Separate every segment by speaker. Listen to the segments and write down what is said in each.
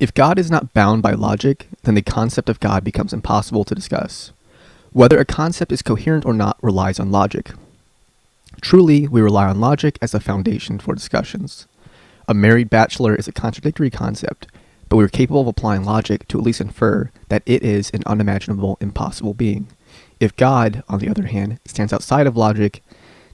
Speaker 1: If God is not bound by logic, then the concept of God becomes impossible to discuss. Whether a concept is coherent or not relies on logic. Truly, we rely on logic as a foundation for discussions. A married bachelor is a contradictory concept, but we are capable of applying logic to at least infer that it is an unimaginable, impossible being. If God, on the other hand, stands outside of logic,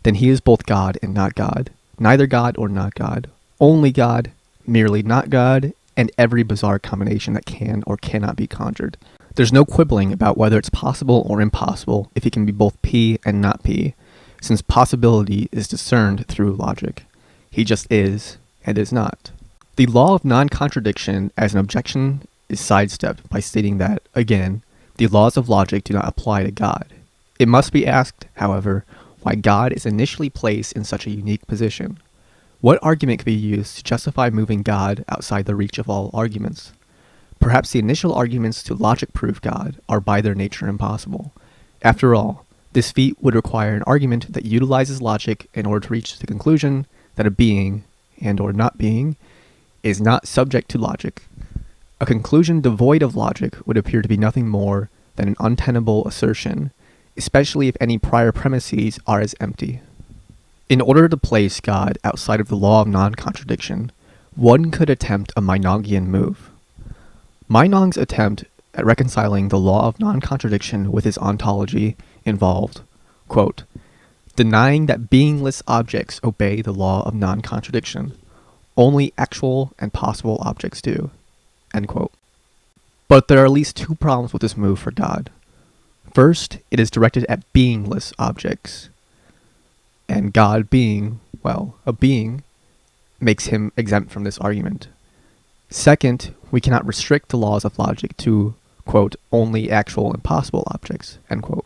Speaker 1: then he is both God and not God, neither God or not God, only God, merely not God, and every bizarre combination that can or cannot be conjured. There's no quibbling about whether it's possible or impossible if it can be both P and not P, since possibility is discerned through logic. He just is and is not. The law of non-contradiction as an objection is sidestepped by stating that, again, the laws of logic do not apply to God. It must be asked, however, why God is initially placed in such a unique position. What argument could be used to justify moving God outside the reach of all arguments? Perhaps the initial arguments to logic-proof God are by their nature impossible. After all, this feat would require an argument that utilizes logic in order to reach the conclusion that a being, and or not being, is not subject to logic. A conclusion devoid of logic would appear to be nothing more than an untenable assertion, especially if any prior premises are as empty. In order to place God outside of the law of non-contradiction, one could attempt a Meinongian move. Meinong's attempt at reconciling the law of non-contradiction with his ontology involved, quote, denying that beingless objects obey the law of non-contradiction. Only actual and possible objects do, end quote. But there are at least two problems with this move for God. First, it is directed at beingless objects, and God being, well, a being, makes him exempt from this argument. Second, we cannot restrict the laws of logic to, quote, only actual and possible objects, end quote,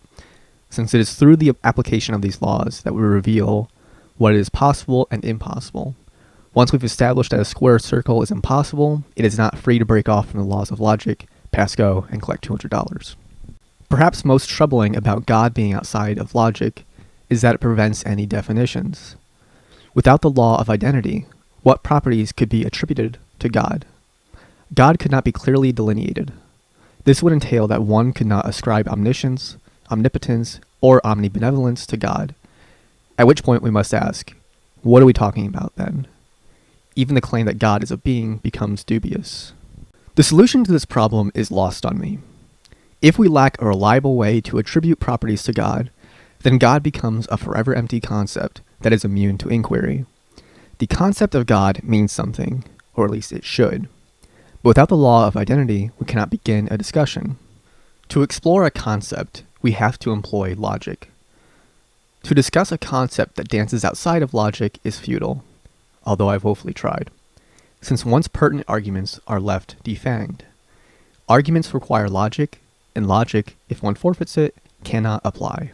Speaker 1: since it is through the application of these laws that we reveal what is possible and impossible. Once we've established that a square circle is impossible, it is not free to break off from the laws of logic, pass go, and collect $200. Perhaps most troubling about God being outside of logic is that it prevents any definitions. Without the law of identity, what properties could be attributed to God? God could not be clearly delineated. This would entail that one could not ascribe omniscience, omnipotence, or omnibenevolence to God, at which point we must ask, what are we talking about then? Even the claim that God is a being becomes dubious. The solution to this problem is lost on me. If we lack a reliable way to attribute properties to God, then God becomes a forever empty concept that is immune to inquiry. The concept of God means something, or at least it should. But without the law of identity, we cannot begin a discussion. To explore a concept, we have to employ logic. To discuss a concept that dances outside of logic is futile, although I've woefully tried, since once pertinent arguments are left defanged. Arguments require logic, and logic, if one forfeits it, cannot apply.